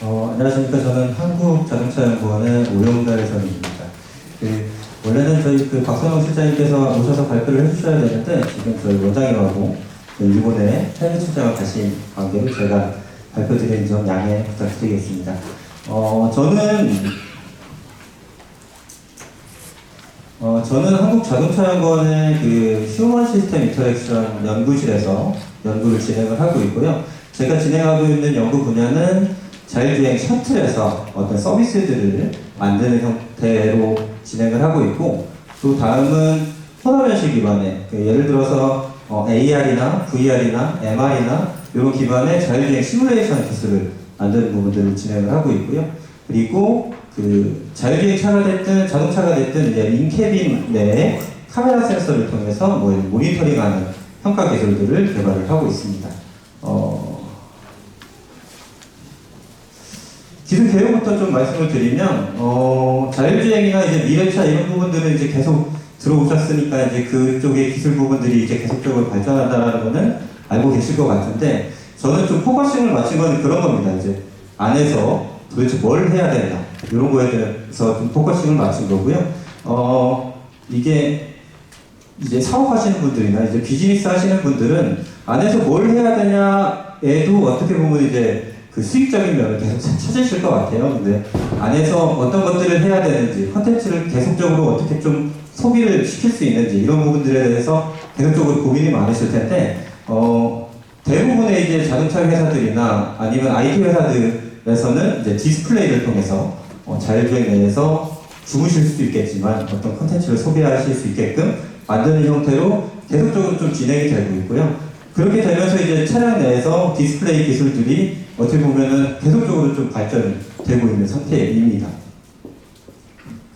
안녕하십니까. 저는 한국자동차연구원의 오영달 선임입니다. 원래는 저희 박선영 실장님께서 오셔서 발표를 해주셔야 되는데, 지금 저희 원장님하고 일본에 해외 출장을 가신 관계로 제가 발표드리는 점 양해 부탁드리겠습니다. 저는 한국자동차연구원의 휴먼 시스템 인터랙션 연구실에서 연구를 진행을 하고 있고요. 제가 진행하고 있는 연구 분야는 자율주행 셔틀에서 어떤 서비스들을 만드는 형태로 진행을 하고 있고, 또 다음은 혼합연실 기반의 예를 들어서 AR이나 VR이나 MR이나 이런 기반의 자율주행 시뮬레이션 기술을 만드는 부분들을 진행을 하고 있고요. 그리고 자율주행 차가 됐든 자동차가 됐든 이제 인캐빈 내에 카메라 센서를 통해서 모니터링하는 평가 기술들을 개발을 하고 있습니다. 기술 개요부터 좀 말씀을 드리면, 자율주행이나 이제 미래차 이런 부분들은 이제 계속 들어오셨으니까 이제 그쪽의 기술 부분들이 이제 계속적으로 발전한다는 거는 알고 계실 것 같은데, 저는 좀 포커싱을 맞춘 건 그런 겁니다. 이제 안에서 도대체 뭘 해야 되나, 이런 거에 대해서 좀 포커싱을 맞춘 거고요. 이게 이제 사업하시는 분들이나 이제 비즈니스 하시는 분들은 안에서 뭘 해야 되냐에도 어떻게 보면 이제 수익적인 면을 계속 찾으실 것 같아요. 근데 안에서 어떤 것들을 해야 되는지, 컨텐츠를 계속적으로 어떻게 좀 소비를 시킬 수 있는지, 이런 부분들에 대해서 계속적으로 고민이 많으실 텐데, 대부분의 이제 자동차 회사들이나 아니면 IT 회사들에서는 이제 디스플레이를 통해서 자율주행 내에서 주무실 수도 있겠지만 어떤 컨텐츠를 소비하실 수 있게끔 만드는 형태로 계속적으로 좀 진행이 되고 있고요. 그렇게 되면서 이제 차량 내에서 디스플레이 기술들이 어떻게 보면은 계속적으로 좀 발전되고 있는 상태입니다.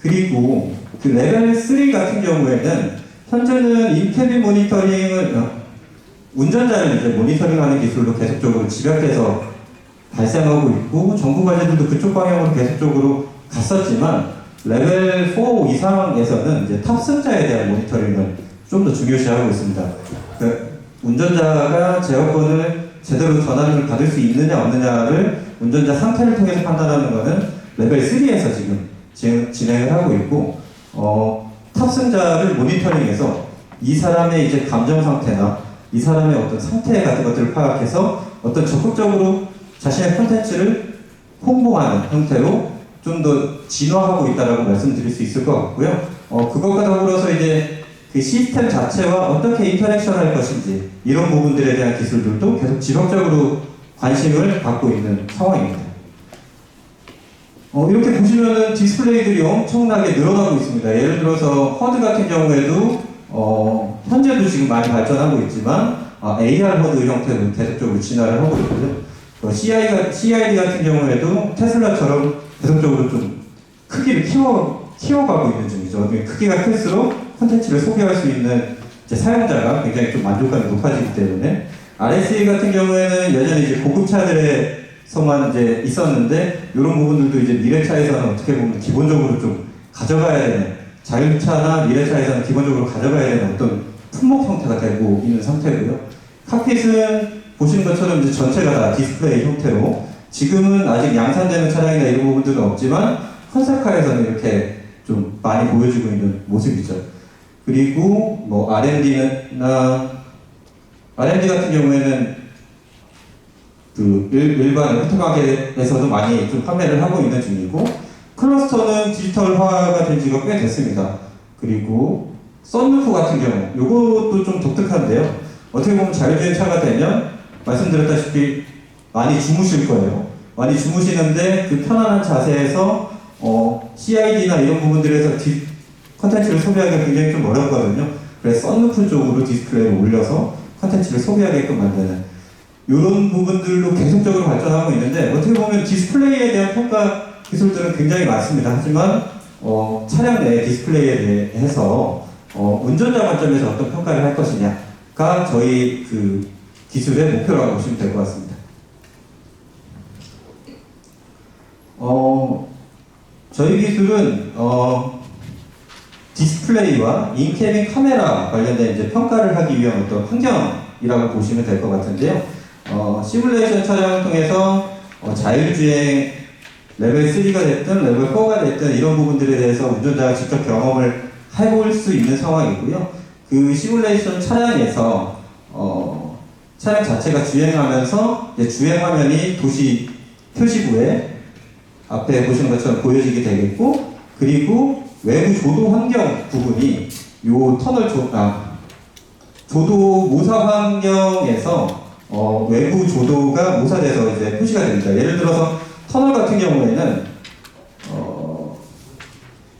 그리고 레벨 3 같은 경우에는 현재는 인캐빈 모니터링을 운전자를 이제 모니터링하는 기술로 계속적으로 집약돼서 발생하고 있고, 정부 과제들도 그쪽 방향으로 계속적으로 갔었지만 레벨 4 이상에서는 이제 탑승자에 대한 모니터링을 좀 더 중요시하고 있습니다. 운전자가 제어권을 제대로 전환을 받을 수 있느냐 없느냐를 운전자 상태를 통해서 판단하는 것은 레벨 3에서 지금 진행을 하고 있고, 탑승자를 모니터링해서 이 사람의 이제 감정 상태나 이 사람의 어떤 상태 같은 것들을 파악해서 어떤 적극적으로 자신의 콘텐츠를 홍보하는 형태로 좀 더 진화하고 있다라고 말씀드릴 수 있을 것 같고요. 그것과 더불어서 이제 그 시스템 자체와 어떻게 인터랙션 할 것인지, 이런 부분들에 대한 기술들도 계속 지속적으로 관심을 갖고 있는 상황입니다. 이렇게 보시면은 디스플레이들이 엄청나게 늘어나고 있습니다. 예를 들어서 허드 같은 경우에도 현재도 지금 많이 발전하고 있지만 AR 허드 형태로 계속적으로 진화를 하고 있고요. CID 같은 경우에도 테슬라처럼 계속적으로 좀 크기를 키워가고 있는 중이죠. 크기가 클수록 콘텐츠를 소비할 수 있는 사용자가 굉장히 좀 만족감이 높아지기 때문에, RSA 같은 경우에는 여전히 이제 고급차들에서만 이제 있었는데, 이런 부분들도 이제 미래차에서는 어떻게 보면 기본적으로 좀 가져가야 되는, 자율차나 미래차에서는 기본적으로 가져가야 되는 어떤 품목 형태가 되고 있는 상태고요. 칵핏은 보시는 것처럼 이제 전체가 다 디스플레이 형태로, 지금은 아직 양산되는 차량이나 이런 부분들은 없지만 컨셉카에서는 이렇게 좀 많이 보여지고 있는 모습이죠. 그리고 R&D 같은 경우에는 일반 오토마켓에서도 많이 좀 판매를 하고 있는 중이고, 클러스터는 디지털화가 된 지가 꽤 됐습니다. 그리고 썬루프 같은 경우, 이것도 좀 독특한데요. 어떻게 보면 자율주행 차가 되면 말씀드렸다시피 많이 주무실 거예요. 많이 주무시는데 그 편안한 자세에서 CID나 이런 부분들에서 컨텐츠를 소비하기가 굉장히 좀 어렵거든요. 그래서 썬루프 쪽으로 디스플레이를 올려서 컨텐츠를 소비하게끔 만드는 이런 부분들로 계속적으로 발전하고 있는데, 어떻게 보면 디스플레이에 대한 평가 기술들은 굉장히 많습니다. 하지만 차량 내 디스플레이에 대해서 운전자 관점에서 어떤 평가를 할 것이냐가 저희 기술의 목표라고 보시면 될 것 같습니다. 저희 기술은 디스플레이와 인캐빈 카메라 관련된 이제 평가를 하기 위한 어떤 환경이라고 보시면 될 것 같은데요. 시뮬레이션 촬영을 통해서 자율주행 레벨 3가 됐든 레벨 4가 됐든 이런 부분들에 대해서 운전자가 직접 경험을 해볼 수 있는 상황이고요. 그 시뮬레이션 차량에서 차량 자체가 주행하면서 이제 주행 화면이 도시 표시부에 앞에 보시는 것처럼 보여지게 되겠고, 그리고 외부 조도 환경 부분이 요 터널 조도 모사 환경에서 외부 조도가 모사돼서 이제 표시가 됩니다. 예를 들어서 터널 같은 경우에는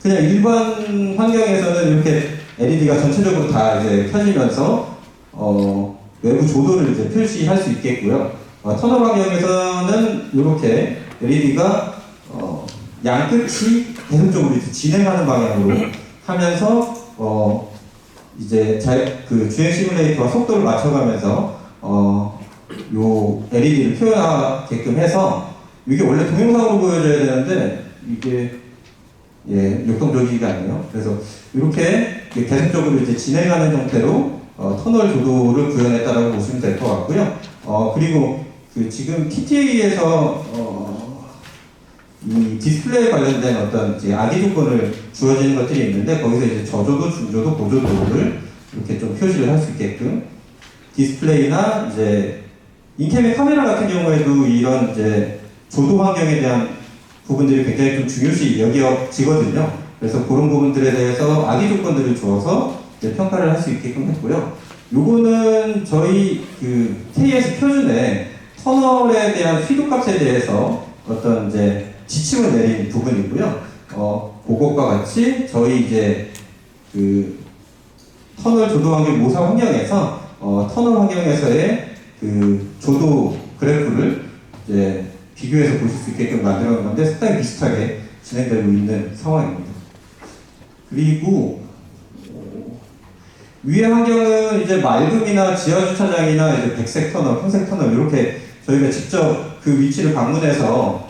그냥 일반 환경에서는 이렇게 LED가 전체적으로 다 이제 켜지면서 외부 조도를 이제 표시할 수 있겠고요. 터널 환경에서는 이렇게 LED가 양끝이 계속적으로 이제 진행하는 방향으로 하면서 이제 그 주행 시뮬레이터와 속도를 맞춰가면서 요 LED를 표현하게끔 해서, 이게 원래 동영상으로 보여줘야 되는데 이게 역동적이가 아니에요. 그래서 이렇게 계속적으로 이제 진행하는 형태로 터널 조도를 구현했다라고 보시면 될 것 같고요. 그리고 그 지금 TTA에서 이 디스플레이에 관련된 어떤 이제 악의 조건을 주어지는 것들이 있는데, 거기서 이제 저조도, 중조도, 고조도를 이렇게 좀 표시를 할 수 있게끔 디스플레이나 이제 인캠의 카메라 같은 경우에도 이런 이제 조도 환경에 대한 부분들이 굉장히 좀 중요시 여겨지거든요. 그래서 그런 부분들에 대해서 악의 조건들을 주어서 이제 평가를 할 수 있게끔 했고요. 요거는 저희 그 KS 표준에 터널에 대한 휘도 값에 대해서 어떤 이제 지침을 내린 부분이고요. 그것과 같이 저희 이제 그 터널 조도 환경 모사 환경에서 터널 환경에서의 그 조도 그래프를 이제 비교해서 보실 수 있게끔 만들어 놓은 건데, 상당히 비슷하게 진행되고 있는 상황입니다. 그리고 위의 환경은 이제 맑음이나 지하 주차장이나 이제 백색 터널, 흰색 터널 이렇게 저희가 직접 그 위치를 방문해서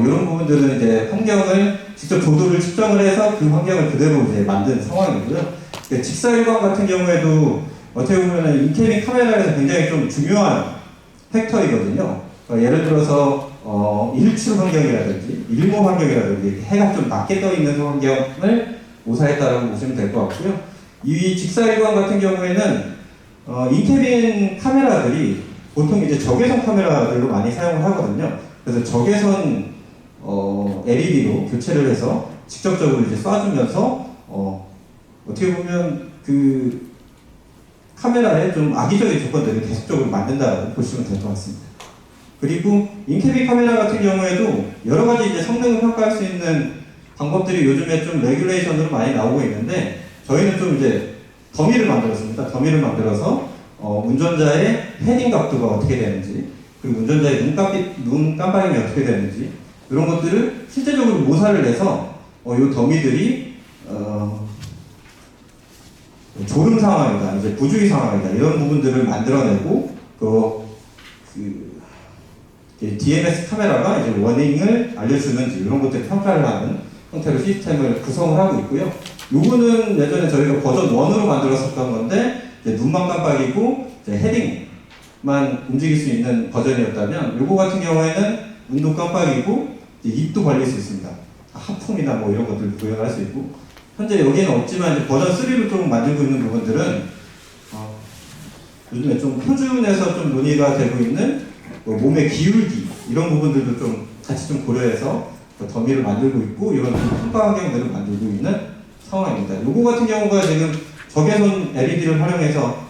이런 부분들은 이제 환경을 직접 조도를 측정을 해서 그 환경을 그대로 이제 만든 상황이고요. 직사일광 같은 경우에도 어떻게 보면 인캐빙 카메라에서 굉장히 좀 중요한 팩터이거든요. 예를 들어서 일출 환경이라든지 일몰 환경이라든지 해가 좀 낮게 떠 있는 환경을 모사했다라고 보시면 될 것 같고요. 이 직사일광 같은 경우에는 인캐빙 카메라들이 보통 이제 적외선 카메라들로 많이 사용을 하거든요. 그래서 적외선 LED로 교체를 해서 직접적으로 이제 쏴주면서 어떻게 보면 그 카메라에 좀 악의적인 조건들을 계속적으로 만든다고 보시면 될 것 같습니다. 그리고 인캐비 카메라 같은 경우에도 여러 가지 이제 성능을 평가할 수 있는 방법들이 요즘에 좀 레귤레이션으로 많이 나오고 있는데, 저희는 좀 이제 더미를 만들었습니다. 더미를 만들어서 운전자의 헤딩 각도가 어떻게 되는지, 그리고 운전자의 눈 깜빡임이 어떻게 되는지, 이런 것들을 실제적으로 모사를 내서 이 더미들이 졸음 상황이다, 이제 부주의 상황이다, 이런 부분들을 만들어내고 DMS 카메라가 이제 워닝을 알려주는지 이런 것들을 평가를 하는 형태로 시스템을 구성을 하고 있고요. 요거는 예전에 저희가 버전 1으로 만들었었던 건데, 이제 눈만 깜빡이고 이제 헤딩만 움직일 수 있는 버전이었다면, 요거 같은 경우에는 눈도 깜빡이고 입도 벌릴 수 있습니다. 하품이나 뭐 이런 것들을 구현할 수 있고, 현재 여기는 없지만 이제 버전 3로 좀 만들고 있는 부분들은 요즘에 좀 표준에서 좀 논의가 되고 있는 몸의 기울기 이런 부분들도 좀 같이 좀 고려해서 더미를 만들고 있고, 이런 평가 환경들을 만들고 있는 상황입니다. 요거 같은 경우가 지금 적외선 LED를 활용해서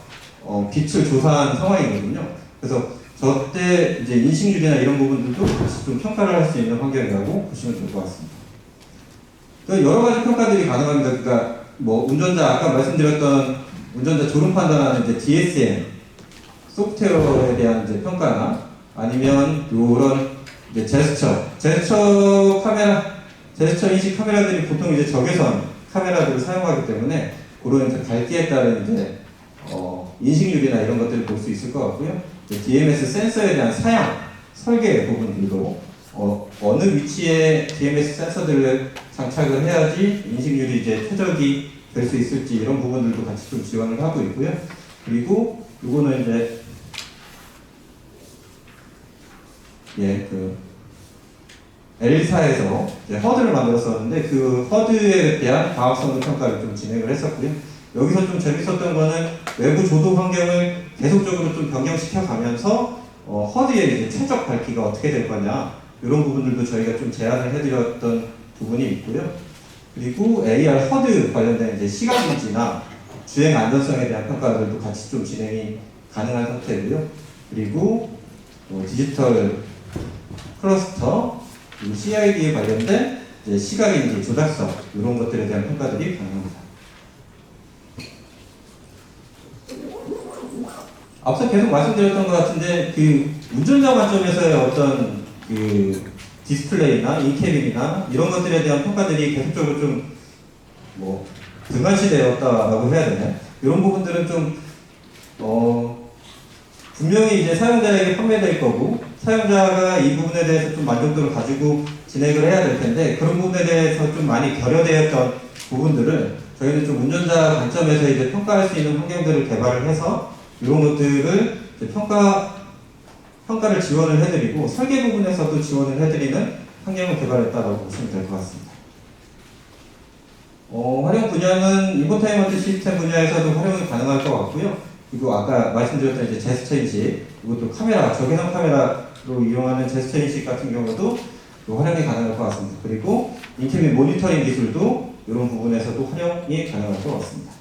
빛을 조사한 상황이거든요. 그래서 저때 이제 인식률이나 이런 부분들도 같이 좀 평가를 할 수 있는 환경이라고 보시면 될 것 같습니다. 여러 가지 평가들이 가능합니다. 그러니까 뭐 운전자 아까 말씀드렸던 운전자 졸음 판단하는 이제 DSM 소프트웨어에 대한 이제 평가나, 아니면 요런 이제 제스처 카메라, 제스처 인식 카메라들이 보통 이제 적외선 카메라들을 사용하기 때문에 그런 이제 밝기에 따른 이제 인식률이나 이런 것들을 볼 수 있을 것 같고요. DMS 센서에 대한 사양, 설계 부분들도 어느 위치에 DMS 센서들을 장착을 해야지 인식률이 이제 최적이 될 수 있을지, 이런 부분들도 같이 좀 지원을 하고 있고요. 그리고 요거는 이제 L사에서 허드를 만들었었는데 그 허드에 대한 과학성능 평가를 좀 진행을 했었고요. 여기서 좀 재밌었던 거는 외부 조도 환경을 계속적으로 좀 변경시켜 가면서 허드의 이제 최적 밝기가 어떻게 될 거냐 이런 부분들도 저희가 좀 제안을 해드렸던 부분이 있고요. 그리고 AR 허드 관련된 이제 시각인지나 주행 안전성에 대한 평가들도 같이 좀 진행이 가능한 상태고요. 그리고 디지털 클러스터, 그리고 CID에 관련된 이제 시각인지 조작성 이런 것들에 대한 평가들이 가능합니다. 앞서 계속 말씀드렸던 것 같은데 그 운전자 관점에서의 어떤 그 디스플레이나 인캐빈이나 이런 것들에 대한 평가들이 계속적으로 좀 뭐 등한시되었다라고 해야 되나요? 이런 부분들은 좀 분명히 이제 사용자에게 판매될 거고 사용자가 이 부분에 대해서 좀 만족도를 가지고 진행을 해야 될 텐데 그런 부분에 대해서 좀 많이 결여되었던 부분들을 저희는 좀 운전자 관점에서 이제 평가할 수 있는 환경들을 개발을 해서 이런 것들을 이제 평가를 지원을 해드리고 설계 부분에서도 지원을 해드리는 환경을 개발했다고 보시면 될 것 같습니다. 활용 분야는 인포테인먼트 시스템 분야에서도 활용이 가능할 것 같고요. 그리고 아까 말씀드렸던 이제 제스처 인식, 이것도 카메라, 저기상 카메라로 이용하는 제스처 인식 같은 경우도 활용이 가능할 것 같습니다. 그리고 인터넷 모니터링 기술도 이런 부분에서도 활용이 가능할 것 같습니다.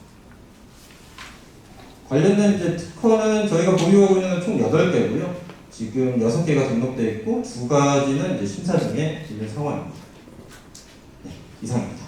관련된 이제 특허는 저희가 보유하고 있는 건 총 8개고요. 지금 6개가 등록되어 있고 2가지는 이제 심사 중에 있는 상황입니다. 네, 이상입니다.